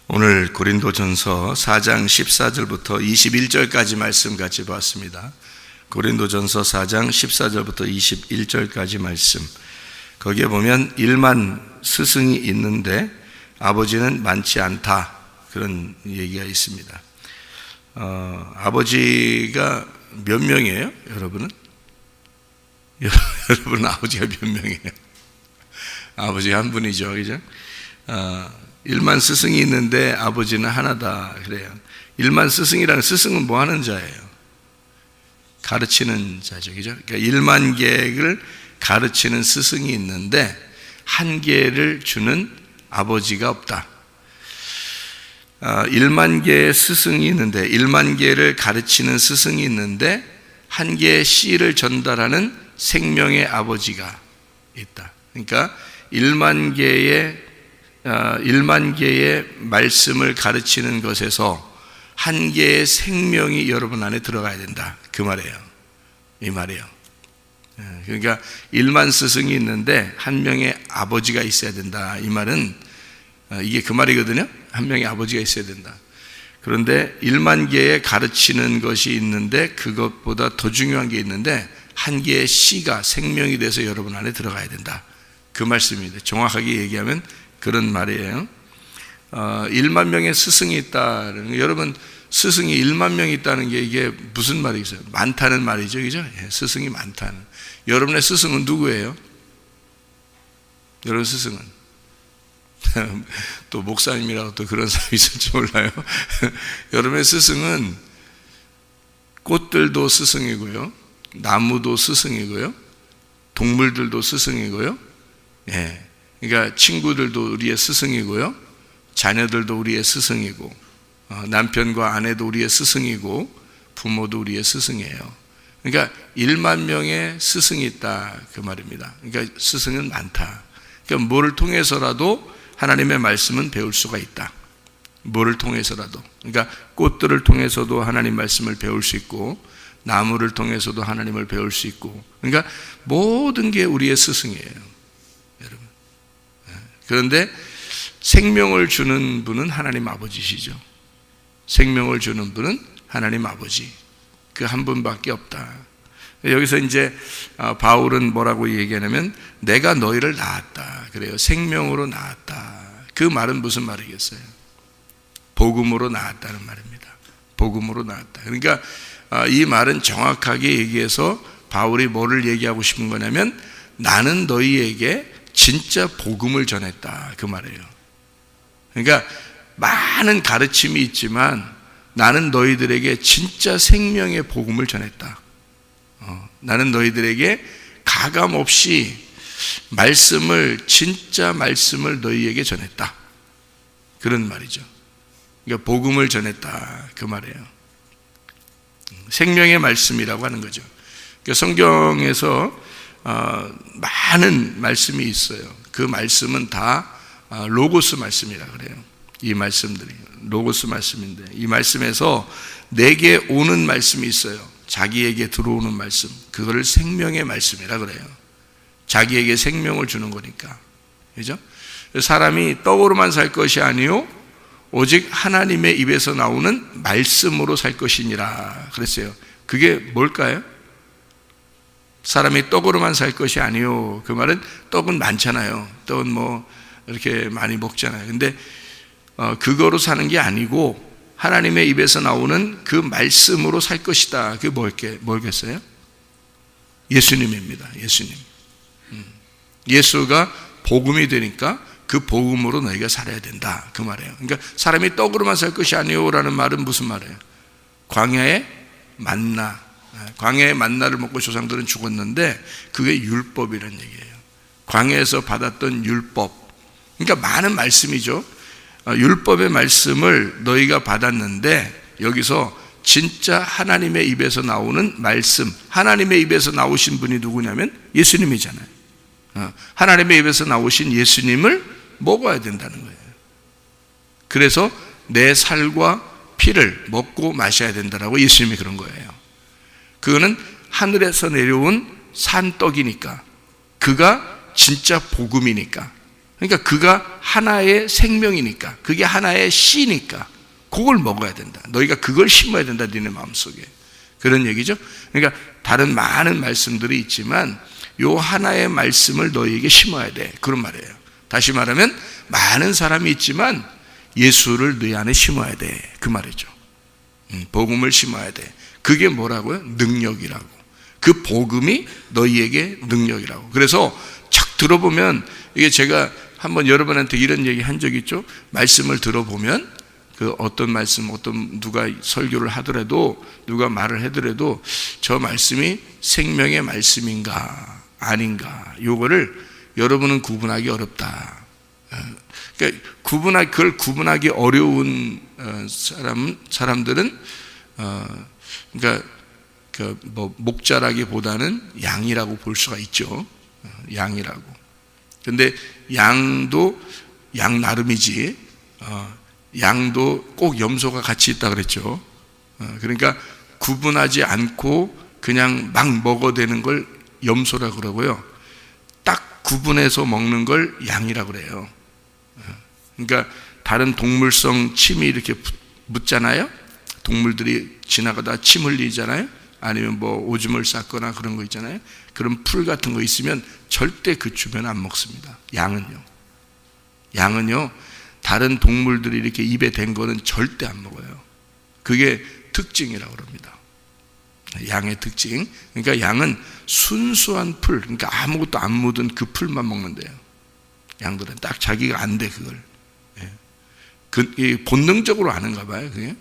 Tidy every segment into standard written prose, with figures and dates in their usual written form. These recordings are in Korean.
오늘 고린도전서 4장 14절부터 21절까지 말씀 같이 봤습니다. 고린도전서 4장 14절부터 21절까지 말씀. 거기에 보면 1만 스승이 있는데 아버지는 많지 않다, 그런 얘기가 있습니다. 아버지가 몇 명이에요? 여러분은? 여러분은 아버지가 몇 명이에요? 아버지가 한 분이죠, 그죠? 1만 스승이 있는데 아버지는 하나다, 그래요. 1만 스승이라는, 스승은 뭐 하는 자예요? 가르치는 자죠, 그죠? 그러니까 1만 개를 가르치는 스승이 있는데 한 개를 주는 아버지가 없다. 1만 개의 스승이 있는데, 1만 개를 가르치는 스승이 있는데 한 개의 씨를 전달하는 생명의 아버지가 있다. 그러니까 1만 개의 말씀을 가르치는 것에서 한 개의 생명이 여러분 안에 들어가야 된다, 그 말이에요. 이 말이에요. 그러니까 1만 스승이 있는데 한 명의 아버지가 있어야 된다, 이 말은 이게 그 말이거든요. 한 명의 아버지가 있어야 된다. 그런데 1만 개의 가르치는 것이 있는데 그것보다 더 중요한 게 있는데 한 개의 씨가 생명이 돼서 여러분 안에 들어가야 된다, 그 말씀입니다. 정확하게 얘기하면 그런 말이에요. 1만 명의 스승이 있다는 거, 여러분 스승이 1만 명이 있다는 게 이게 무슨 말이겠어요? 많다는 말이죠, 그죠? 스승이 많다는. 여러분의 스승은 누구예요? 여러분 스승은 또 목사님이라고 또 그런 사람이 있을지 몰라요. 여러분의 스승은 꽃들도 스승이고요, 나무도 스승이고요, 동물들도 스승이고요, 그러니까 친구들도 우리의 스승이고요, 자녀들도 우리의 스승이고, 남편과 아내도 우리의 스승이고, 부모도 우리의 스승이에요. 그러니까 1만 명의 스승이 있다, 그 말입니다. 그러니까 스승은 많다. 그러니까 뭐를 통해서라도 하나님의 말씀은 배울 수가 있다. 뭐를 통해서라도. 그러니까 꽃들을 통해서도 하나님 말씀을 배울 수 있고, 나무를 통해서도 하나님을 배울 수 있고, 그러니까 모든 게 우리의 스승이에요, 여러분. 그런데 생명을 주는 분은 하나님 아버지시죠. 생명을 주는 분은 하나님 아버지, 그 한 분밖에 없다. 여기서 이제 바울은 뭐라고 얘기하냐면 내가 너희를 낳았다, 그래요. 생명으로 낳았다. 그 말은 무슨 말이겠어요? 복음으로 낳았다는 말입니다. 복음으로 낳았다. 그러니까 이 말은 정확하게 얘기해서 바울이 뭐를 얘기하고 싶은 거냐면 나는 너희에게 진짜 복음을 전했다, 그 말이에요. 그러니까 많은 가르침이 있지만 나는 너희들에게 진짜 생명의 복음을 전했다. 나는 너희들에게 가감 없이 진짜 말씀을 너희에게 전했다, 그런 말이죠. 그러니까 복음을 전했다, 그 말이에요. 생명의 말씀이라고 하는 거죠. 그러니까 성경에서 많은 말씀이 있어요. 그 말씀은 다 로고스 말씀이라 그래요. 이 말씀들이 로고스 말씀인데, 이 말씀에서 내게 오는 말씀이 있어요. 자기에게 들어오는 말씀, 그거를 생명의 말씀이라 그래요. 자기에게 생명을 주는 거니까, 그죠? 사람이 떡으로만 살 것이 아니요 오직 하나님의 입에서 나오는 말씀으로 살 것이니라 그랬어요. 그게 뭘까요? 사람이 떡으로만 살 것이 아니요, 그 말은 떡은 많잖아요. 떡은 뭐 이렇게 많이 먹잖아요. 근데 그거로 사는 게 아니고 하나님의 입에서 나오는 그 말씀으로 살 것이다. 그게 뭘겠어요? 예수님입니다. 예수님. 예수가 복음이 되니까 그 복음으로 너희가 살아야 된다, 그 말이에요. 그러니까 사람이 떡으로만 살 것이 아니오라는 말은 무슨 말이에요? 광야의 만나, 광야의 만나를 먹고 조상들은 죽었는데 그게 율법이라는 얘기예요. 광야에서 받았던 율법, 그러니까 많은 말씀이죠. 율법의 말씀을 너희가 받았는데 여기서 진짜 하나님의 입에서 나오는 말씀, 하나님의 입에서 나오신 분이 누구냐면 예수님이잖아요. 하나님의 입에서 나오신 예수님을 먹어야 된다는 거예요. 그래서 내 살과 피를 먹고 마셔야 된다라고 예수님이 그런 거예요. 그거는 하늘에서 내려온 산떡이니까, 그가 진짜 복음이니까. 그러니까 그가 하나의 생명이니까, 그게 하나의 씨니까 그걸 먹어야 된다. 너희가 그걸 심어야 된다, 니네 마음속에. 그런 얘기죠. 그러니까 다른 많은 말씀들이 있지만 요 하나의 말씀을 너희에게 심어야 돼, 그런 말이에요. 다시 말하면 많은 사람이 있지만 예수를 너희 안에 심어야 돼, 그 말이죠. 복음을 심어야 돼. 그게 뭐라고요? 능력이라고. 그 복음이 너희에게 능력이라고. 그래서 착 들어보면, 이게 제가 한번 여러분한테 이런 얘기 한 적이 있죠. 말씀을 들어보면 그 어떤 말씀, 어떤 누가 설교를 하더라도, 누가 말을 하더라도 저 말씀이 생명의 말씀인가 아닌가, 요거를 여러분은 구분하기 어렵다. 그러니까 그걸 구분하기 어려운 사람들은 그러니까 목자라기보다는 양이라고 볼 수가 있죠. 양이라고. 근데 양도 양 나름이지, 양도 꼭 염소가 같이 있다 그랬죠. 그러니까 구분하지 않고 그냥 막 먹어대는 걸 염소라 그러고요, 딱 구분해서 먹는 걸 양이라 그래요. 그러니까 다른 동물성 침이 이렇게 묻잖아요. 동물들이 지나가다 침 흘리잖아요. 아니면 뭐 오줌을 쌌거나 그런 거 있잖아요. 그런 풀 같은 거 있으면 절대 그 주변에 안 먹습니다. 양은요 다른 동물들이 이렇게 입에 댄 거는 절대 안 먹어요. 그게 특징이라고 그럽니다. 양의 특징. 그러니까 양은 순수한 풀, 그러니까 아무것도 안 묻은 그 풀만 먹는데요. 양들은 딱 자기가 안 돼, 그걸. 본능적으로 아는가 봐요, 그게.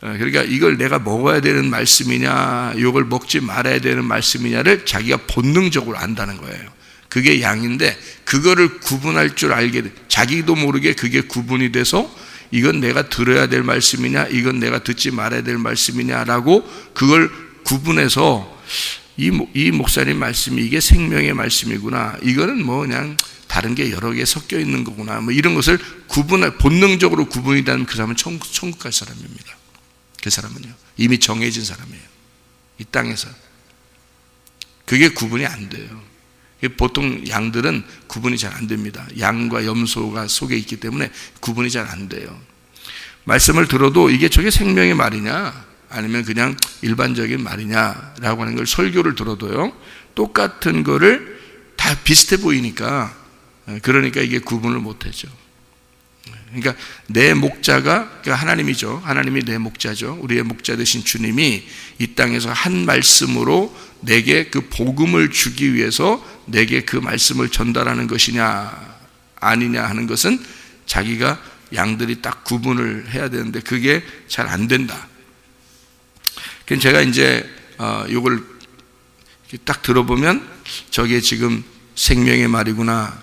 그러니까 이걸 내가 먹어야 되는 말씀이냐, 이걸 먹지 말아야 되는 말씀이냐를 자기가 본능적으로 안다는 거예요. 그게 양인데, 그거를 구분할 줄 알게 돼. 자기도 모르게 그게 구분이 돼서 이건 내가 들어야 될 말씀이냐, 이건 내가 듣지 말아야 될 말씀이냐라고 그걸 구분해서 이 목사님 말씀이 이게 생명의 말씀이구나, 이거는 뭐 그냥 다른 게 여러 개 섞여 있는 거구나, 뭐 이런 것을 본능적으로 구분이 되면 그 사람은 천국 갈 사람입니다. 그 사람은요 이미 정해진 사람이에요. 이 땅에서 그게 구분이 안 돼요. 보통 양들은 구분이 잘 안 됩니다. 양과 염소가 속에 있기 때문에 구분이 잘 안 돼요. 말씀을 들어도 이게 저게 생명의 말이냐 아니면 그냥 일반적인 말이냐라고 하는 걸 설교를 들어도요, 똑같은 거를 다 비슷해 보이니까, 그러니까 이게 구분을 못하죠. 그러니까 내 목자가, 그러니까 하나님이죠. 하나님이 내 목자죠. 우리의 목자 되신 주님이 이 땅에서 한 말씀으로 내게 그 복음을 주기 위해서 내게 그 말씀을 전달하는 것이냐 아니냐 하는 것은 자기가 양들이 딱 구분을 해야 되는데 그게 잘 안 된다. 그래서 제가 이제 이걸 딱 들어보면 저게 지금 생명의 말이구나,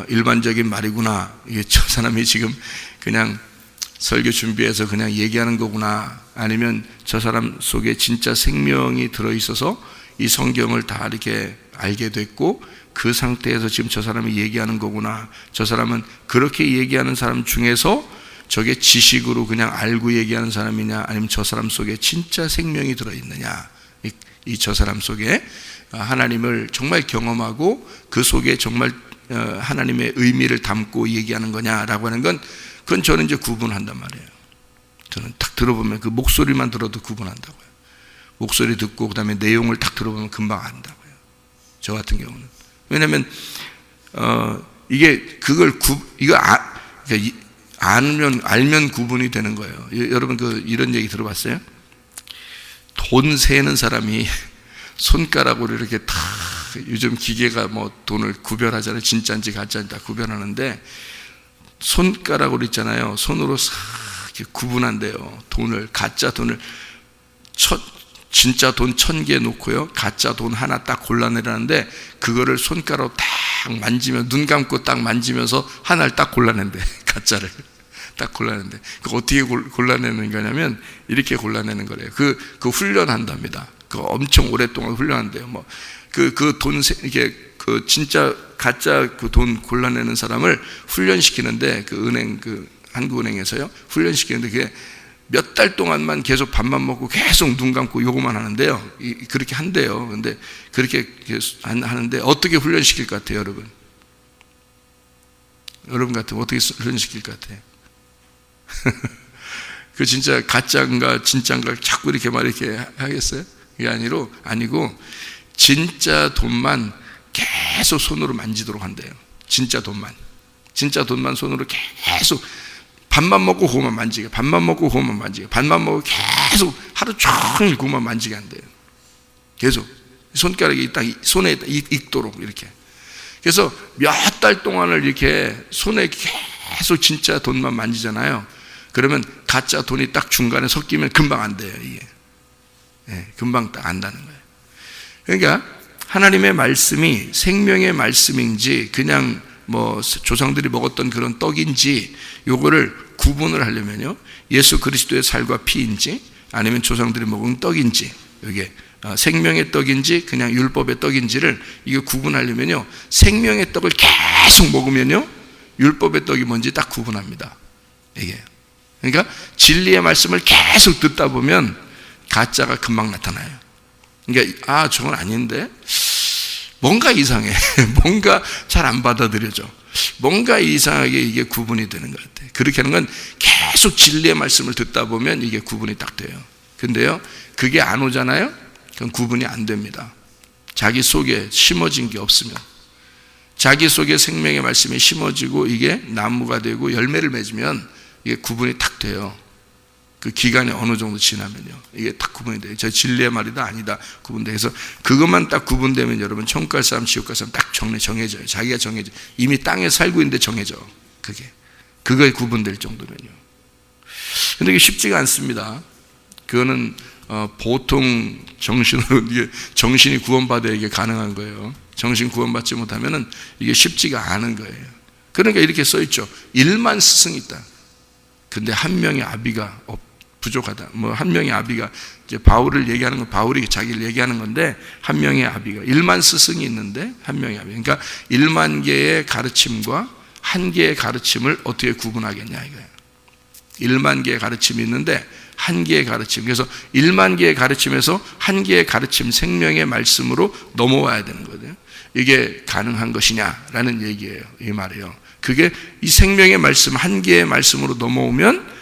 일반적인 말이구나, 이게 저 사람이 지금 그냥 설교 준비해서 그냥 얘기하는 거구나, 아니면 저 사람 속에 진짜 생명이 들어있어서 이 성경을 다 이렇게 알게 됐고 그 상태에서 지금 저 사람이 얘기하는 거구나, 저 사람은 그렇게 얘기하는 사람 중에서 저게 지식으로 그냥 알고 얘기하는 사람이냐, 아니면 저 사람 속에 진짜 생명이 들어있느냐, 이 저 사람 속에 하나님을 정말 경험하고 그 속에 정말 하나님의 의미를 담고 얘기하는 거냐라고 하는 건, 그건 저는 이제 구분한단 말이에요. 저는 딱 들어보면 그 목소리만 들어도 구분한다고요. 목소리 듣고 그 다음에 내용을 딱 들어보면 금방 안다고요. 저 같은 경우는. 왜냐하면 이게 그걸 그러니까 알면 구분이 되는 거예요. 여러분 이런 얘기 들어봤어요? 돈 세는 사람이 손가락으로 이렇게 다, 요즘 기계가 뭐 돈을 구별하잖아요. 진짜인지 가짜인지 다 구별하는데 손가락으로 있잖아요. 손으로 싹 이렇게 구분한대요. 돈을, 가짜 돈을. 진짜 돈 1000개 놓고요, 가짜 돈 하나 딱 골라내라는데 그거를 손가락으로 딱 만지면, 눈 감고 딱 만지면서 하나를 딱 골라낸대. 가짜를 딱 골라내는데, 그 어떻게 골라내는 거냐면 이렇게 골라내는 거래요. 그 훈련한답니다. 그 엄청 오랫동안 훈련한대요. 뭐 그 돈 이렇게 그 진짜 가짜 그 돈 골라내는 사람을 훈련시키는데, 그 은행, 그 한국은행에서요 훈련시키는데 그게 몇 달 동안만 계속 밥만 먹고 계속 눈 감고 요거만 하는데요. 그렇게 한대요. 근데 그렇게 하는데 어떻게 훈련시킬 것 같아요, 여러분? 여러분 같으면 어떻게 훈련시킬 것 같아요? 그 진짜 가짜인가 진짜인가 자꾸 이렇게 이렇게 하겠어요? 그게 아니고 진짜 돈만 계속 손으로 만지도록 한대요. 진짜 돈만 손으로 계속 밥만 먹고 그것만 만지게, 밥만 먹고 그것만 만지게, 밥만 먹고 계속 하루 종일 그것만 만지게 한대요. 계속 손가락이 딱 손에 익도록 이렇게. 그래서 몇 달 동안을 이렇게 손에 계속 진짜 돈만 만지잖아요. 그러면 가짜 돈이 딱 중간에 섞이면 금방 안 돼요, 이게. 네, 금방 딱 안다는 거예요. 그러니까 하나님의 말씀이 생명의 말씀인지 그냥 조상들이 먹었던 그런 떡인지 요거를 구분을 하려면요, 예수 그리스도의 살과 피인지 아니면 조상들이 먹은 떡인지, 이게 생명의 떡인지 그냥 율법의 떡인지를 이게 구분하려면요, 생명의 떡을 계속 먹으면요 율법의 떡이 뭔지 딱 구분합니다. 이게 그러니까 진리의 말씀을 계속 듣다 보면 가짜가 금방 나타나요. 그러니까 저건 아닌데 뭔가 이상해. 뭔가 잘 안 받아들여져. 뭔가 이상하게 이게 구분이 되는 것 같아요. 그렇게 하는 건 계속 진리의 말씀을 듣다 보면 이게 구분이 딱 돼요. 근데요, 그게 안 오잖아요? 그건 구분이 안 됩니다. 자기 속에 심어진 게 없으면. 자기 속에 생명의 말씀이 심어지고 이게 나무가 되고 열매를 맺으면 이게 구분이 딱 돼요. 그 기간이 어느 정도 지나면요, 이게 딱 구분이 돼요. 저 진리의 말이다 아니다 구분돼서 그것만 딱 구분되면 여러분 천국 갈 사람 지옥 갈 사람 딱 정해져요. 자기가 정해져. 이미 땅에 살고 있는데 정해져. 그거에 구분될 정도면요. 근데 이게 쉽지가 않습니다. 그거는 보통 정신이 구원받아야 이게 가능한 거예요. 정신 구원받지 못하면은 이게 쉽지가 않은 거예요. 그러니까 이렇게 써 있죠. 1만 스승이 있다. 근데 한 명의 아비가 부족하다. 한 명의 아비가 이제 바울을 얘기하는 건 바울이 자기를 얘기하는 건데, 한 명의 아비가 1만 스승이 있는데 한 명의 아비. 그러니까 1만 개의 가르침과 한 개의 가르침을 어떻게 구분하겠냐 이거예요. 1만 개의 가르침이 있는데 한 개의 가르침. 그래서 1만 개의 가르침에서 한 개의 가르침, 생명의 말씀으로 넘어와야 되는 거예요. 이게 가능한 것이냐라는 얘기예요. 이 말이에요. 그게 이 생명의 말씀, 한 개의 말씀으로 넘어오면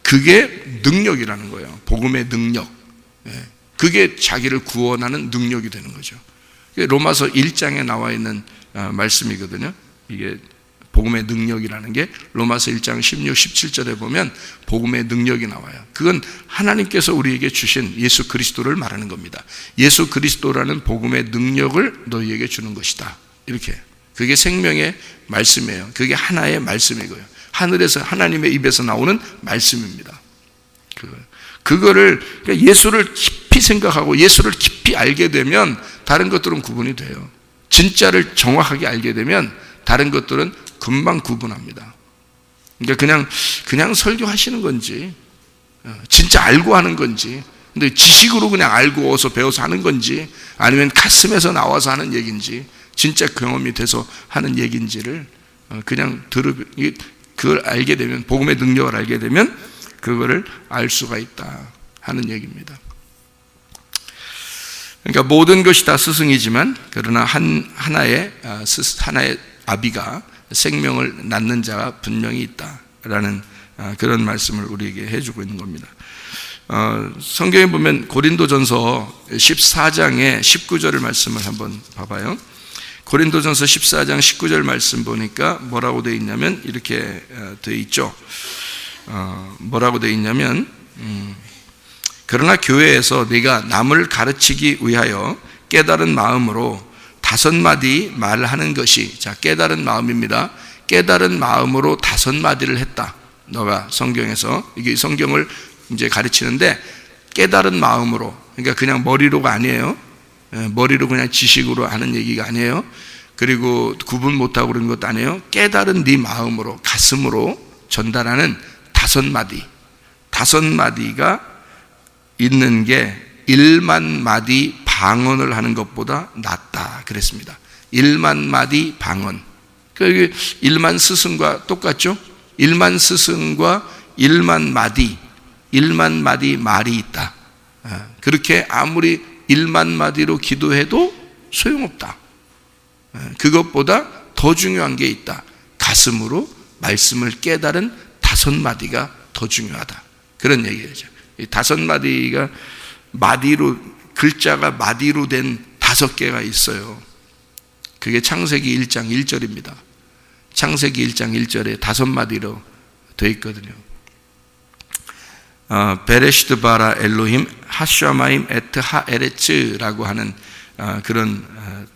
그게 능력이라는 거예요. 복음의 능력. 그게 자기를 구원하는 능력이 되는 거죠. 로마서 1장에 나와 있는 말씀이거든요. 이게 복음의 능력이라는 게 로마서 1장 16, 17절에 보면 복음의 능력이 나와요. 그건 하나님께서 우리에게 주신 예수 그리스도를 말하는 겁니다. 예수 그리스도라는 복음의 능력을 너희에게 주는 것이다. 이렇게. 그게 생명의 말씀이에요. 그게 하나의 말씀이고요. 하늘에서 하나님의 입에서 나오는 말씀입니다. 그거를 그러니까 예수를 깊이 생각하고 예수를 깊이 알게 되면 다른 것들은 구분이 돼요. 진짜를 정확하게 알게 되면 다른 것들은 금방 구분합니다. 그러니까 그냥 설교하시는 건지, 진짜 알고 하는 건지, 근데 지식으로 그냥 알고 어서 배워서 하는 건지, 아니면 가슴에서 나와서 하는 얘기인지, 진짜 경험이 돼서 하는 얘기인지를 그냥 그걸 알게 되면, 복음의 능력을 알게 되면 그거를 알 수가 있다 하는 얘기입니다. 그러니까 모든 것이 다 스승이지만 그러나 하나의 아비가 생명을 낳는 자가 분명히 있다라는 그런 말씀을 우리에게 해주고 있는 겁니다. 성경에 보면 고린도전서 14장의 19절의 말씀을 한번 봐봐요. 고린도전서 14장 19절 말씀 보니까 뭐라고 되어 있냐면 이렇게 되어 있죠. 뭐라고 되어 있냐면 그러나 교회에서 네가 남을 가르치기 위하여 깨달은 마음으로 5마디 말하는 것이, 자, 깨달은 마음입니다. 깨달은 마음으로 5마디를 했다. 너가 성경에서 이게 성경을 이제 가르치는데 깨달은 마음으로, 그러니까 그냥 머리로가 아니에요. 머리로 그냥 지식으로 하는 얘기가 아니에요. 그리고 구분 못하고 그런 것도 아니에요. 깨달은 네 마음으로, 가슴으로 전달하는 5마디. 5마디가 있는 게 1만 마디 방언을 하는 것보다 낫다 그랬습니다. 1만 마디 방언. 그 1만 스승과 똑같죠? 1만 스승과 1만 마디 말이 있다. 그렇게 아무리 1만 마디로 기도해도 소용없다. 그것보다 더 중요한 게 있다. 가슴으로 말씀을 깨달은 5마디가 더 중요하다. 그런 얘기죠. 이 5마디가 마디로, 글자가 마디로 된 5개가 있어요. 그게 창세기 1장 1절입니다. 창세기 1장 1절에 5마디로 되어 있거든요. 베레시드 바라 엘로힘 하샤마임 에트 하에레츠라고 하는 그런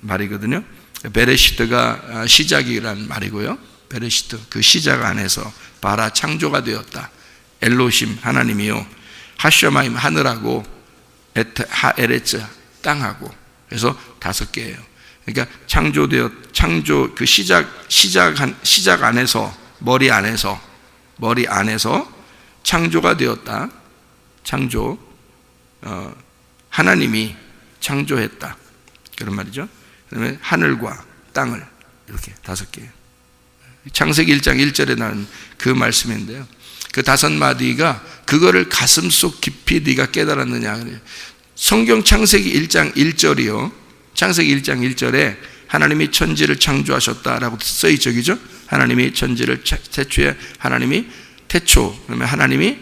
말이거든요. 베레시드가 시작이란 말이고요. 베레시드, 그 시작 안에서 바라 창조가 되었다. 엘로힘 하나님이요, 하샤마임 하늘하고, 에트 하에레츠 땅하고. 그래서 5개예요. 그러니까 창조 그 시작 안에서, 머리 안에서 창조가 되었다. 창조, 하나님이 창조했다. 그런 말이죠. 그다음에 하늘과 땅을, 이렇게 5개예요. 창세기 1장 1절에 나온 그 말씀인데요. 그 5마디가 그거를 가슴속 깊이 네가 깨달았느냐. 성경 창세기 1장 1절이요. 창세기 1장 1절에 하나님이 천지를 창조하셨다라고 써있죠. 그죠? 하나님이 천지를 태초에 하나님이 태초, 그러면 하나님이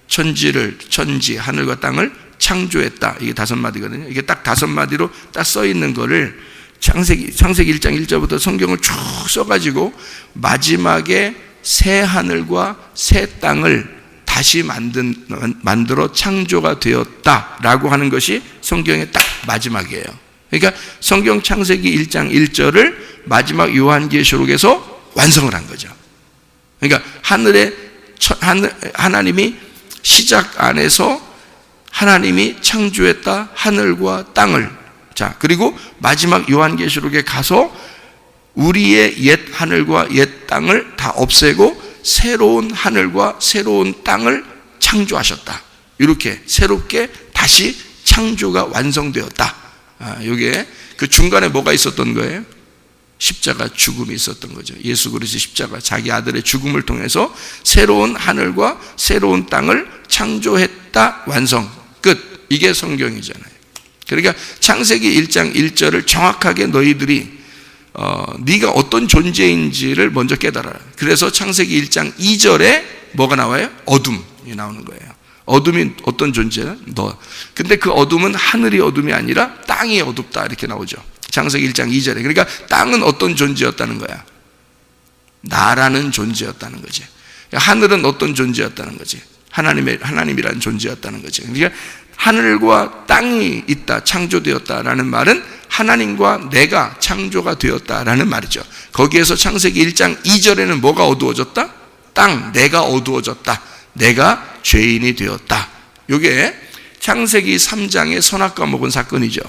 천지, 하늘과 땅을 창조했다. 이게 5마디거든요. 이게 딱 5마디로 딱 써있는 거를 창세기 1장 1절부터 성경을 쭉 써가지고 마지막에 새 하늘과 새 땅을 다시 만들어 창조가 되었다라고 하는 것이 성경의 딱 마지막이에요. 그러니까 성경 창세기 1장 1절을 마지막 요한계시록에서 완성을 한 거죠. 그러니까 하나님이 시작 안에서 하나님이 창조했다. 하늘과 땅을. 자, 그리고 마지막 요한계시록에 가서 우리의 옛 하늘과 옛 땅을 다 없애고 새로운 하늘과 새로운 땅을 창조하셨다. 이렇게 새롭게 다시 창조가 완성되었다. 이게 그 중간에 뭐가 있었던 거예요? 십자가 죽음이 있었던 거죠. 예수 그리스도의 십자가, 자기 아들의 죽음을 통해서 새로운 하늘과 새로운 땅을 창조했다. 완성. 끝. 이게 성경이잖아요. 그러니까 창세기 1장 1절을 정확하게 너희들이 네가 어떤 존재인지를 먼저 깨달아라. 그래서 창세기 1장 2절에 뭐가 나와요? 어둠이 나오는 거예요. 어둠이 어떤 존재야? 너. 근데 그 어둠은 하늘이 어둠이 아니라 땅이 어둡다. 이렇게 나오죠. 창세기 1장 2절에. 그러니까 땅은 어떤 존재였다는 거야? 나라는 존재였다는 거지. 하늘은 어떤 존재였다는 거지? 하나님이라는 존재였다는 거지. 그러니까 하늘과 땅이 있다, 창조되었다라는 말은 하나님과 내가 창조가 되었다라는 말이죠. 거기에서 창세기 1장 2절에는 뭐가 어두워졌다? 땅, 내가 어두워졌다. 내가 죄인이 되었다. 이게 창세기 3장의 선악과 먹은 사건이죠.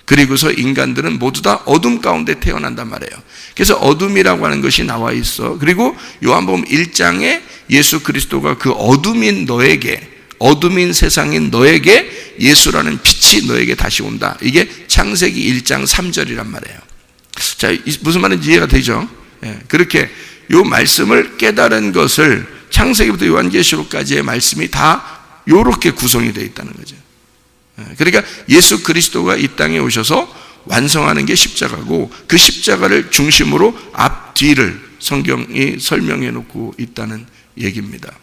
그리고서 인간들은 모두 다 어둠 가운데 태어난단 말이에요. 그래서 어둠이라고 하는 것이 나와 있어. 그리고 요한복음 1장에 예수 그리스도가 그 어둠인 너에게, 어둠인 세상인 너에게 예수라는 빛이 너에게 다시 온다. 이게 창세기 1장 3절이란 말이에요. 자, 무슨 말인지 이해가 되죠? 예, 그렇게 요 말씀을 깨달은 것을 창세기부터 요한계시록까지의 말씀이 다 요렇게 구성이 되어 있다는 거죠. 그러니까 예수 그리스도가 이 땅에 오셔서 완성하는 게 십자가고, 그 십자가를 중심으로 앞뒤를 성경이 설명해 놓고 있다는 얘기입니다.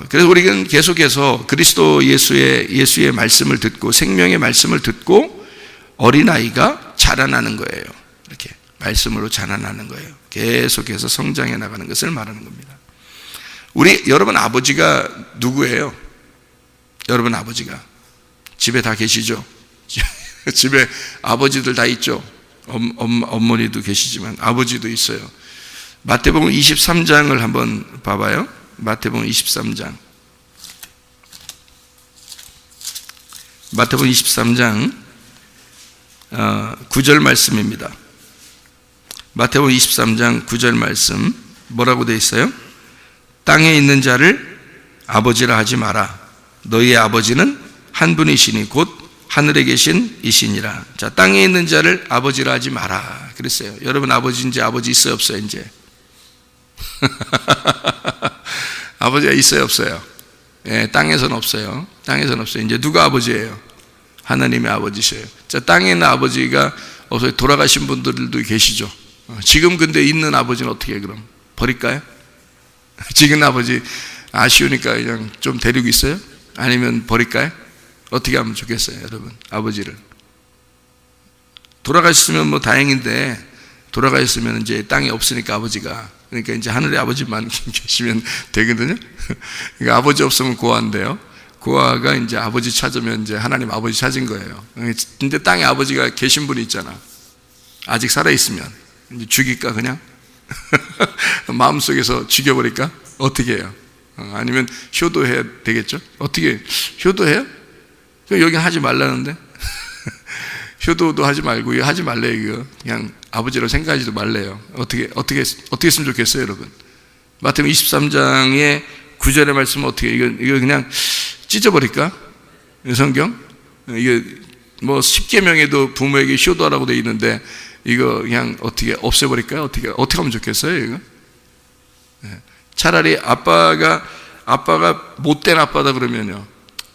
그래서 우리는 계속해서 그리스도 예수의 말씀을 듣고, 생명의 말씀을 듣고 어린아이가 자라나는 거예요. 이렇게 말씀으로 자라나는 거예요. 계속해서 성장해 나가는 것을 말하는 겁니다. 여러분 아버지가 누구예요? 여러분 아버지가 집에 다 계시죠? 집에 아버지들 다 있죠? 어머니도 계시지만 아버지도 있어요. 마태복음 23장을 한번 봐봐요. 마태복음 23장. 마태복음 23장 9절 말씀입니다. 마태복음 23장 9절 말씀 뭐라고 되어 있어요? 땅에 있는 자를 아버지라 하지 마라. 너희의 아버지는 한 분이시니 곧 하늘에 계신 이시니라. 자, 땅에 있는 자를 아버지라 하지 마라 그랬어요. 여러분 아버지 있어요 없어요? 이제 아버지가 있어요 없어요? 예, 땅에서는 없어요. 땅에서는 없어요. 이제 누가 아버지예요? 하나님의 아버지셔요. 자, 땅에 있는 아버지가 없어요. 돌아가신 분들도 계시죠. 지금 근데 있는 아버지는 어떻게 해, 그럼? 버릴까요? 지금 아버지 아쉬우니까 그냥 좀 데리고 있어요? 아니면 버릴까요? 어떻게 하면 좋겠어요, 여러분? 아버지를. 돌아가셨으면 뭐 다행인데, 돌아가셨으면 이제 땅에 없으니까 아버지가, 그러니까 이제 하늘에 아버지만 계시면 되거든요. 그러니까 아버지 없으면 고아인데요. 고아가 이제 아버지 찾으면 이제 하나님 아버지 찾은 거예요. 근데 땅에 아버지가 계신 분이 있잖아. 아직 살아있으면. 이제 죽일까, 그냥? 마음속에서 죽여버릴까? 어떻게 해요? 아니면 효도해야 되겠죠? 어떻게, 효도해요? 여기 하지 말라는데? 효도도 하지 말고, 이거 하지 말래요, 이거. 그냥 아버지로 생각하지도 말래요. 어떻게 했으면 좋겠어요, 여러분? 마태복음 23장의 9절의 말씀은 어떻게, 이거 그냥 찢어버릴까? 성경? 이게 뭐 10계명에도 부모에게 효도하라고 되어 있는데, 이거 그냥 어떻게 없애버릴까요? 어떻게 하면 좋겠어요, 이거? 차라리 아빠가 못된 아빠다 그러면요,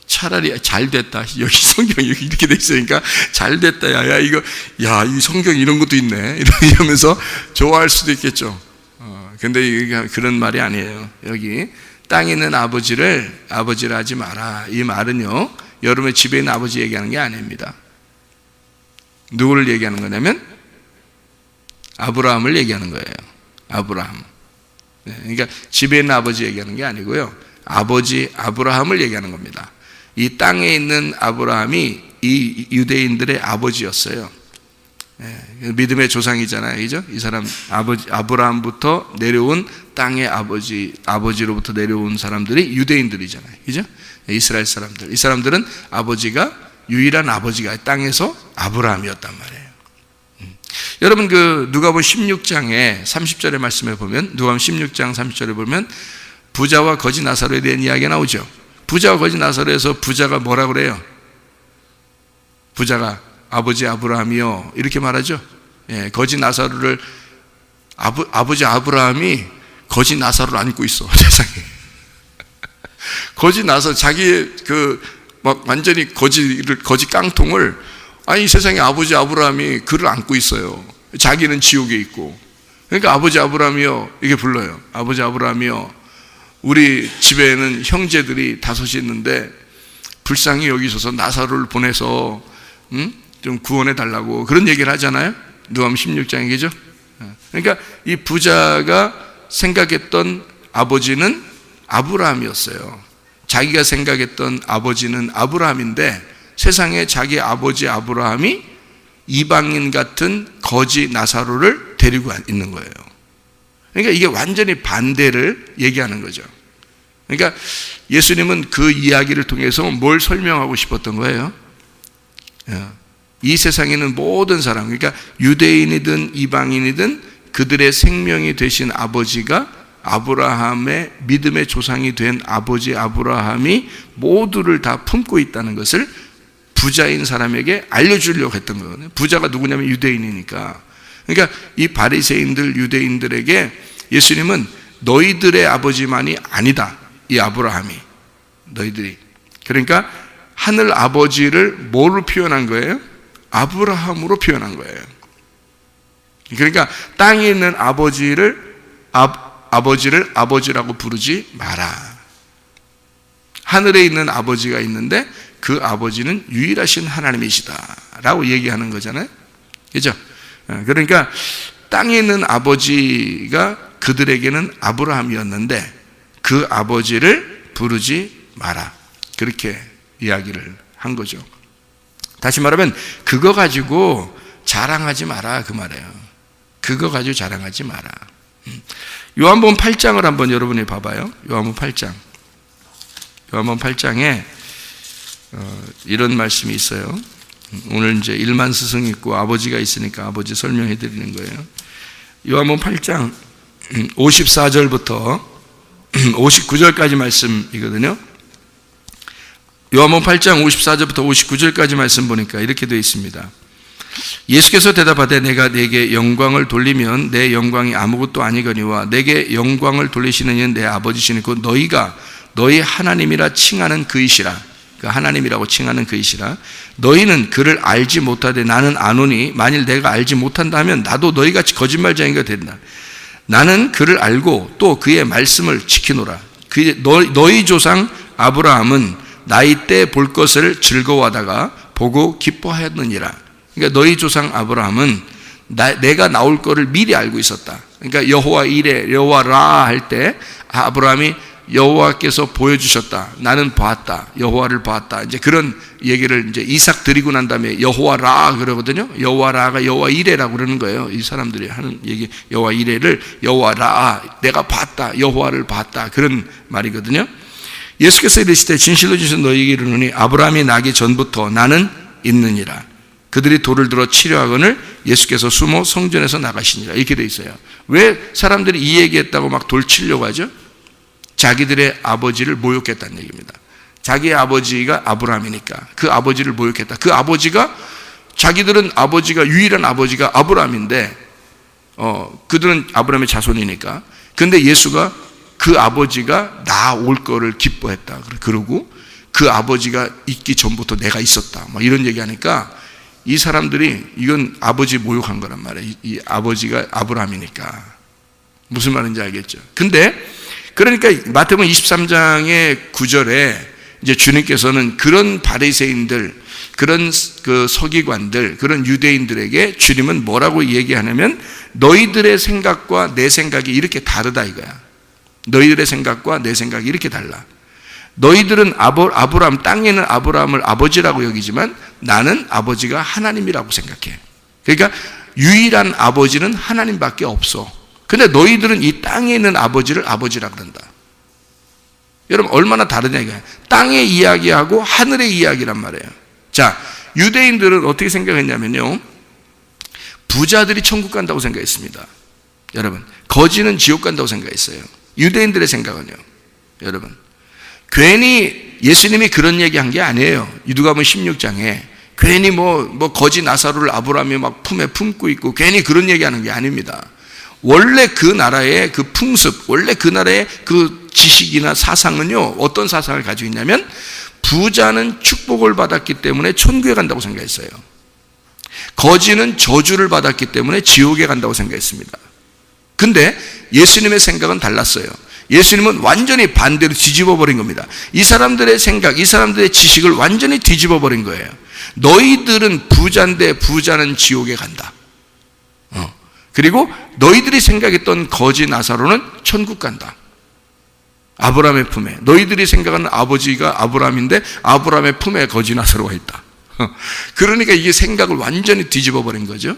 차라리 잘 됐다. 여기 성경이 이렇게 돼 있으니까 잘 됐다. 이 성경 이런 것도 있네. 이러면서 좋아할 수도 있겠죠. 근데 이게 그런 말이 아니에요. 여기 땅에 있는 아버지를 아버지라 하지 마라. 이 말은요, 여러분의 집에 있는 아버지 얘기하는 게 아닙니다. 누구를 얘기하는 거냐면 아브라함을 얘기하는 거예요. 아브라함. 그러니까 집에 있는 아버지 얘기하는 게 아니고요, 아버지 아브라함을 얘기하는 겁니다. 이 땅에 있는 아브라함이 이 유대인들의 아버지였어요. 믿음의 조상이잖아요, 그죠? 이 사람 아브라함부터 내려온 땅의 아버지로부터 내려온 사람들이 유대인들이잖아요, 그죠? 이스라엘 사람들. 이 사람들은 유일한 아버지가 땅에서 아브라함이었단 말이에요. 여러분, 누가복음 16장에 30절의 말씀에 보면, 누가복음 16장 30절에 보면 부자와 거지 나사로에 대한 이야기가 나오죠. 부자와 거지 나사로에서 부자가 뭐라 그래요? 부자가 아버지 아브라함이요, 이렇게 말하죠. 거지 나사로를 아버지 아브라함이 거지 나사로를 안고 있어, 세상에. 거지 나사로, 자기의 막 완전히 거지 깡통을, 아니 세상에 아버지 아브라함이 그를 안고 있어요. 자기는 지옥에 있고. 그러니까 아버지 아브라함이요, 이게 불러요. 아버지 아브라함이요, 우리 집에는 형제들이 5이 있는데 불쌍히 여기 있어서 나사로를 보내서 좀 구원해 달라고, 그런 얘기를 하잖아요. 누가복음 16장이죠. 그러니까 이 부자가 생각했던 아버지는 아브라함이었어요. 자기가 생각했던 아버지는 아브라함인데, 세상에 자기 아버지 아브라함이 이방인 같은 거지 나사로를 데리고 있는 거예요. 그러니까 이게 완전히 반대를 얘기하는 거죠. 그러니까 예수님은 그 이야기를 통해서 뭘 설명하고 싶었던 거예요? 이 세상에는 모든 사람, 그러니까 유대인이든 이방인이든 그들의 생명이 되신 아버지가 아브라함의 믿음의 조상이 된 아버지 아브라함이 모두를 다 품고 있다는 것을 부자인 사람에게 알려주려고 했던 거거든요. 부자가 누구냐면 유대인이니까. 그러니까 이 바리새인들, 유대인들에게 예수님은 너희들의 아버지만이 아니다, 이 아브라함이. 너희들이. 그러니까 하늘 아버지를 뭐로 표현한 거예요? 아브라함으로 표현한 거예요. 그러니까 땅에 있는 아버지를 아버지라고 부르지 마라. 하늘에 있는 아버지가 있는데 그 아버지는 유일하신 하나님이시다 라고 얘기하는 거잖아요, 그죠? 그러니까 땅에 있는 아버지가 그들에게는 아브라함이었는데 그 아버지를 부르지 마라, 그렇게 이야기를 한 거죠. 다시 말하면 그거 가지고 자랑하지 마라, 그 말이에요. 그거 가지고 자랑하지 마라. 요한복음 8장을 한번 여러분이 봐봐요. 요한복음 8장. 요한복음 8장에 이런 말씀이 있어요. 오늘 이제 일만 스승이 있고 아버지가 있으니까 아버지 설명해 드리는 거예요. 요한복음 8장 54절부터 59절까지 말씀이거든요. 요한복음 8장 54절부터 59절까지 말씀 보니까 이렇게 되어 있습니다. 예수께서 대답하되 내가 네게 영광을 돌리면 내 영광이 아무것도 아니거니와 내게 영광을 돌리시는 이는 내 아버지시니 곧 너희가 너희 하나님이라 칭하는 그이시라. 그 하나님이라고 칭하는 그이시라. 너희는 그를 알지 못하되 나는 아노니 만일 내가 알지 못한다면 나도 너희같이 거짓말쟁이가 된다. 나는 그를 알고 또 그의 말씀을 지키노라. 너희 조상 아브라함은 나이 때 볼 것을 즐거워하다가 보고 기뻐하였느니라. 그러니까 너희 조상 아브라함은 내가 나올 거를 미리 알고 있었다. 그러니까 여호와 이레, 여호와 라 할 때 아브라함이 여호와께서 보여주셨다. 나는 봤다. 여호와를 봤다. 이제 그런 얘기를 이제 이삭 드리고 난 다음에 여호와 라 그러거든요. 여호와 라가 여호와 이레라고 그러는 거예요. 이 사람들이 하는 얘기, 여호와 이레를 여호와 라, 내가 봤다. 여호와를 봤다. 그런 말이거든요. 예수께서 이르시되 진실로 진실로 너희에게 이르노니 아브라함이 나기 전부터 나는 있느니라. 그들이 돌을 들어 치려 하거늘 예수께서 숨어 성전에서 나가시니라. 이렇게 돼 있어요. 왜 사람들이 이 얘기했다고 막 돌 치려고 하죠? 자기들의 아버지를 모욕했다는 얘기입니다. 자기의 아버지가 아브라함이니까 그 아버지를 모욕했다. 그 아버지가, 자기들은 아버지가, 유일한 아버지가 아브라함인데 그들은 아브라함의 자손이니까. 근데 예수가 그 아버지가 나 올 거를 기뻐했다. 그러고 그 아버지가 있기 전부터 내가 있었다. 막 이런 얘기하니까 이 사람들이 이건 아버지 모욕한 거란 말이에요. 이 아버지가 아브라함이니까. 무슨 말인지 알겠죠? 근데 그러니까 마태복음 23장의 9절에 이제 주님께서는 그런 바리새인들, 그런 그 서기관들, 그런 유대인들에게 주님은 뭐라고 얘기하냐면 너희들의 생각과 내 생각이 이렇게 다르다 이거야. 너희들의 생각과 내 생각이 이렇게 달라. 너희들은 아브라함, 땅에는 아브라함을 아버지라고 여기지만 나는 아버지가 하나님이라고 생각해. 그러니까 유일한 아버지는 하나님밖에 없어. 근데 너희들은 이 땅에 있는 아버지를 아버지라고 그런다. 여러분 얼마나 다르냐 이거예요. 땅의 이야기하고 하늘의 이야기란 말이에요. 자, 유대인들은 어떻게 생각했냐면요, 부자들이 천국 간다고 생각했습니다. 여러분, 거지는 지옥 간다고 생각했어요. 유대인들의 생각은요. 여러분, 괜히 예수님이 그런 얘기한 게 아니에요. 누가복음 16장에 괜히 뭐 거지 나사로를 아브라함이 막 품에 품고 있고 괜히 그런 얘기하는 게 아닙니다. 원래 그 나라의 그 풍습, 원래 그 나라의 그 지식이나 사상은요, 어떤 사상을 가지고 있냐면 부자는 축복을 받았기 때문에 천국에 간다고 생각했어요. 거지는 저주를 받았기 때문에 지옥에 간다고 생각했습니다. 근데 예수님의 생각은 달랐어요. 예수님은 완전히 반대로 뒤집어 버린 겁니다. 이 사람들의 생각, 이 사람들의 지식을 완전히 뒤집어 버린 거예요. 너희들은 부자인데 부자는 지옥에 간다. 그리고 너희들이 생각했던 거지 나사로는 천국 간다. 아브라함의 품에. 너희들이 생각하는 아버지가 아브라함인데 아브라함의 품에 거지 나사로가 있다. 그러니까 이게 생각을 완전히 뒤집어 버린 거죠.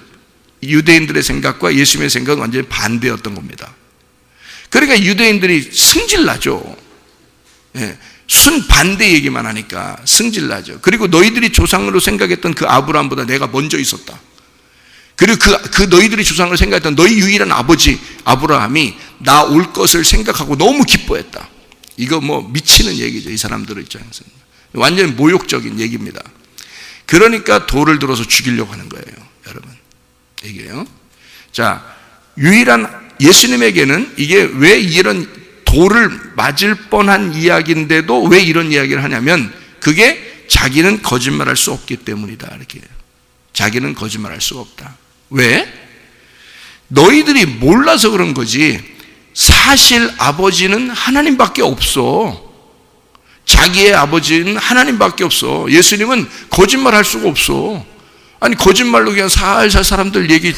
유대인들의 생각과 예수님의 생각은 완전히 반대였던 겁니다. 그러니까 유대인들이 승질나죠. 예, 순반대 얘기만 하니까 승질나죠. 그리고 너희들이 조상으로 생각했던 그 아브라함보다 내가 먼저 있었다. 그리고 그 너희들이 조상으로 생각했던 너희 유일한 아버지 아브라함이 나 올 것을 생각하고 너무 기뻐했다. 이거 뭐 미치는 얘기죠. 이 사람들 입장에서 완전히 모욕적인 얘기입니다. 그러니까 돌을 들어서 죽이려고 하는 거예요, 여러분. 이게요. 자, 유일한 예수님에게는 이게 왜 이런 돌을 맞을 뻔한 이야기인데도 왜 이런 이야기를 하냐면 그게 자기는 거짓말할 수 없기 때문이다. 이렇게. 자기는 거짓말할 수가 없다. 왜? 너희들이 몰라서 그런 거지. 사실 아버지는 하나님밖에 없어. 자기의 아버지는 하나님밖에 없어. 예수님은 거짓말할 수가 없어. 아니 거짓말로 그냥 살살 사람들 얘기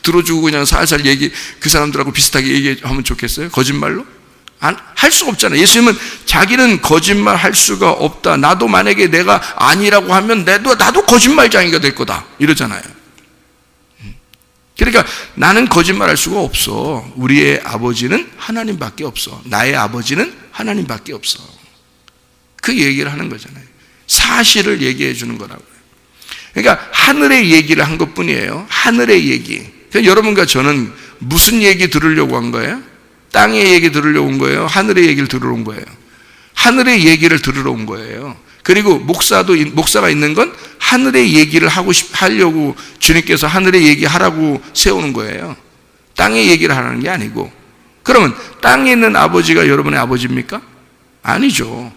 들어주고 그냥 살살 얘기 그 사람들하고 비슷하게 얘기하면 좋겠어요? 거짓말로? 할 수가 없잖아요. 예수님은 자기는 거짓말 할 수가 없다. 나도 만약에 내가 아니라고 하면 나도 거짓말장이가 될 거다. 이러잖아요. 그러니까 나는 거짓말 할 수가 없어. 우리의 아버지는 하나님밖에 없어. 나의 아버지는 하나님밖에 없어. 그 얘기를 하는 거잖아요. 사실을 얘기해 주는 거라고요. 그러니까 하늘의 얘기를 한 것뿐이에요. 하늘의 얘기. 그러니까 여러분과 저는 무슨 얘기 들으려고 한 거예요? 땅의 얘기 들으려고 온 거예요? 하늘의 얘기를 들으러 온 거예요? 하늘의 얘기를 들으러 온 거예요. 그리고 목사가 있는 건 하늘의 얘기를 하려고 주님께서 하늘의 얘기 하라고 세우는 거예요. 땅의 얘기를 하라는 게 아니고. 그러면 땅에 있는 아버지가 여러분의 아버지입니까? 아니죠.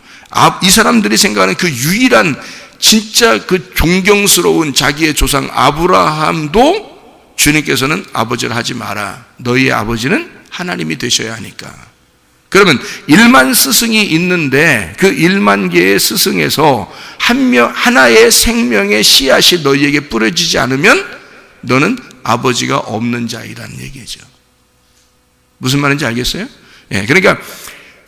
이 사람들이 생각하는 그 유일한 진짜 그 존경스러운 자기의 조상 아브라함도 주님께서는 아버지를 하지 마라. 너희의 아버지는 하나님이 되셔야 하니까. 그러면 1만 스승이 있는데 그 1만 개의 스승에서 하나의 생명의 씨앗이 너희에게 뿌려지지 않으면 너는 아버지가 없는 자이라는 얘기죠. 무슨 말인지 알겠어요? 예, 그러니까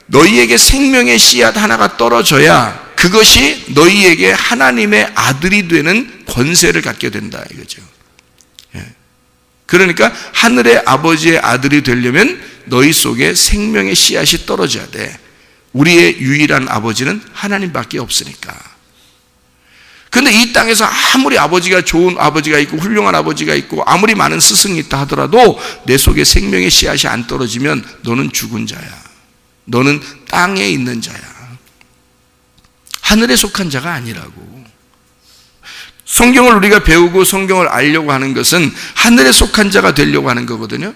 너희에게 생명의 씨앗 하나가 떨어져야 그것이 너희에게 하나님의 아들이 되는 권세를 갖게 된다 이거죠. 예. 그러니까 하늘의 아버지의 아들이 되려면 너희 속에 생명의 씨앗이 떨어져야 돼. 우리의 유일한 아버지는 하나님밖에 없으니까. 근데 이 땅에서 아무리 아버지가 좋은 아버지가 있고 훌륭한 아버지가 있고 아무리 많은 스승이 있다 하더라도 내 속에 생명의 씨앗이 안 떨어지면 너는 죽은 자야. 너는 땅에 있는 자야. 하늘에 속한 자가 아니라고. 성경을 우리가 배우고 성경을 알려고 하는 것은 하늘에 속한 자가 되려고 하는 거거든요.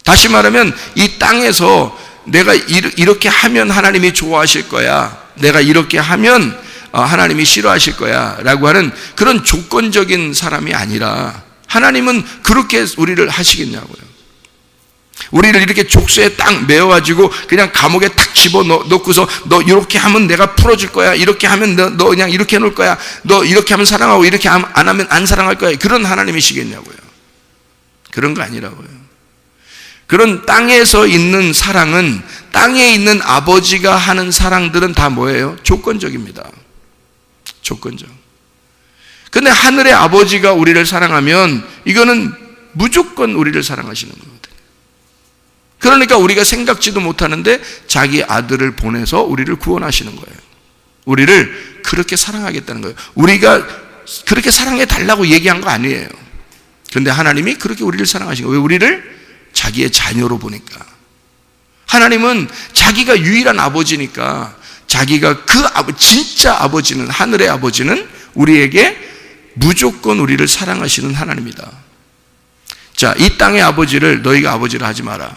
다시 말하면 이 땅에서 내가 이렇게 하면 하나님이 좋아하실 거야. 내가 이렇게 하면 하나님이 싫어하실 거야 라고 하는 그런 조건적인 사람이 아니라 하나님은 그렇게 우리를 하시겠냐고요. 우리를 이렇게 족쇄에 딱 메어가지고 그냥 감옥에 탁 집어넣고서 너 이렇게 하면 내가 풀어줄 거야. 이렇게 하면 너 그냥 이렇게 해놓을 거야. 너 이렇게 하면 사랑하고 이렇게 안 하면 안 사랑할 거야. 그런 하나님이시겠냐고요. 그런 거 아니라고요. 그런 땅에서 있는 사랑은 땅에 있는 아버지가 하는 사랑들은 다 뭐예요? 조건적입니다. 조건적. 근데 하늘의 아버지가 우리를 사랑하면 이거는 무조건 우리를 사랑하시는 거거든요. 그러니까 우리가 생각지도 못하는데 자기 아들을 보내서 우리를 구원하시는 거예요. 우리를 그렇게 사랑하겠다는 거예요. 우리가 그렇게 사랑해 달라고 얘기한 거 아니에요. 그런데 하나님이 그렇게 우리를 사랑하신 거예요. 왜? 우리를 자기의 자녀로 보니까. 하나님은 자기가 유일한 아버지니까 자기가 진짜 아버지는, 하늘의 아버지는 우리에게 무조건 우리를 사랑하시는 하나님이다. 자, 이 땅의 아버지를 너희가 아버지를 하지 마라.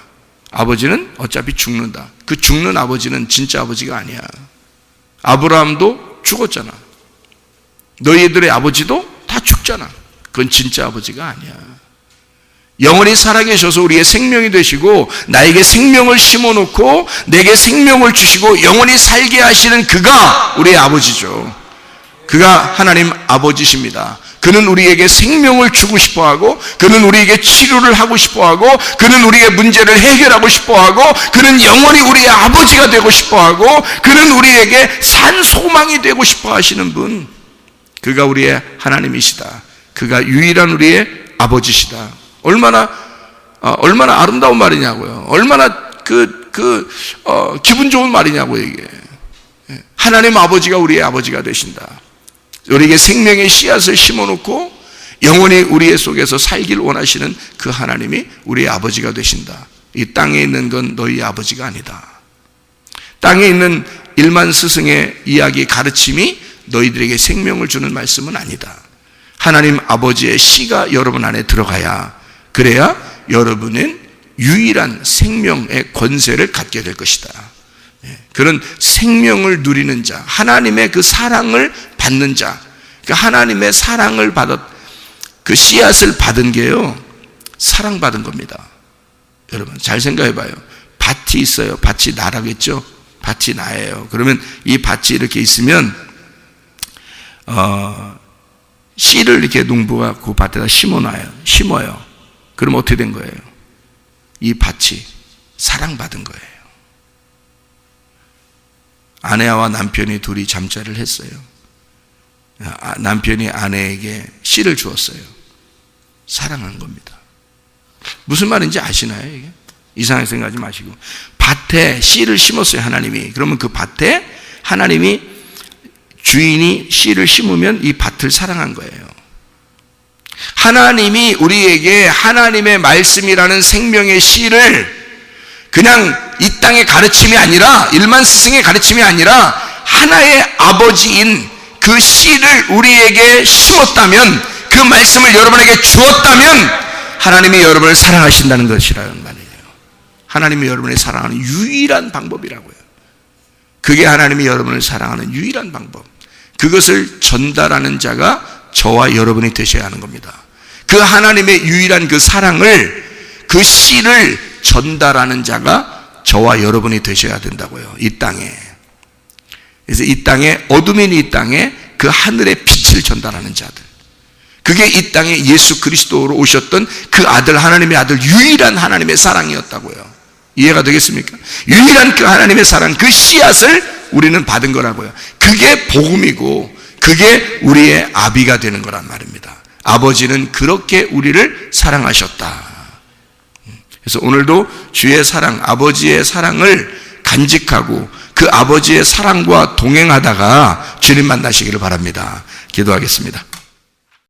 아버지는 어차피 죽는다. 그 죽는 아버지는 진짜 아버지가 아니야. 아브라함도 죽었잖아. 너희들의 아버지도 다 죽잖아. 그건 진짜 아버지가 아니야. 영원히 살아계셔서 우리의 생명이 되시고 나에게 생명을 심어놓고 내게 생명을 주시고 영원히 살게 하시는 그가 우리의 아버지죠. 그가 하나님 아버지십니다. 그는 우리에게 생명을 주고 싶어하고 그는 우리에게 치료를 하고 싶어하고 그는 우리의 문제를 해결하고 싶어하고 그는 영원히 우리의 아버지가 되고 싶어하고 그는 우리에게 산 소망이 되고 싶어하시는 분, 그가 우리의 하나님이시다. 그가 유일한 우리의 아버지시다. 얼마나 아름다운 말이냐고요. 얼마나 기분 좋은 말이냐고요, 이게. 하나님 아버지가 우리의 아버지가 되신다. 우리에게 생명의 씨앗을 심어놓고 영원히 우리의 속에서 살길 원하시는 그 하나님이 우리의 아버지가 되신다. 이 땅에 있는 건 너희 아버지가 아니다. 땅에 있는 1만 스승의 이야기 가르침이 너희들에게 생명을 주는 말씀은 아니다. 하나님 아버지의 씨가 여러분 안에 들어가야, 그래야 여러분은 유일한 생명의 권세를 갖게 될 것이다. 그런 생명을 누리는 자, 하나님의 그 사랑을 받는 자, 그 하나님의 사랑을 그 씨앗을 받은 게요, 사랑받은 겁니다. 여러분 잘 생각해 봐요. 밭이 있어요. 밭이 나라겠죠. 밭이 나예요. 그러면 이 밭이 이렇게 있으면 씨를 이렇게 농부가 그 밭에다 심어요. 그럼 어떻게 된 거예요? 이 밭이 사랑받은 거예요. 아내와 남편이 둘이 잠자리를 했어요. 남편이 아내에게 씨를 주었어요. 사랑한 겁니다. 무슨 말인지 아시나요? 이게? 이상하게 생각하지 마시고, 밭에 씨를 심었어요, 하나님이. 그러면 그 밭에 하나님이, 주인이 씨를 심으면 이 밭을 사랑한 거예요. 하나님이 우리에게 하나님의 말씀이라는 생명의 씨를 그냥 이 땅의 가르침이 아니라, 1만 스승의 가르침이 아니라 하나의 아버지인 그 씨를 우리에게 심었다면, 그 말씀을 여러분에게 주었다면 하나님이 여러분을 사랑하신다는 것이라는 말이에요. 하나님이 여러분을 사랑하는 유일한 방법이라고요. 그게 하나님이 여러분을 사랑하는 유일한 방법. 그것을 전달하는 자가 저와 여러분이 되셔야 하는 겁니다. 그 하나님의 유일한 그 사랑을, 그 씨를 전달하는 자가 저와 여러분이 되셔야 된다고요. 이 땅에. 그래서 이 땅에, 어둠인 이 땅에 그 하늘의 빛을 전달하는 자들. 그게 이 땅에 예수 그리스도로 오셨던 그 아들, 하나님의 아들, 유일한 하나님의 사랑이었다고요. 이해가 되겠습니까? 유일한 그 하나님의 사랑, 그 씨앗을 우리는 받은 거라고요. 그게 복음이고 그게 우리의 아비가 되는 거란 말입니다. 아버지는 그렇게 우리를 사랑하셨다. 그래서 오늘도 주의 사랑, 아버지의 사랑을 간직하고 그 아버지의 사랑과 동행하다가 주님 만나시기를 바랍니다. 기도하겠습니다.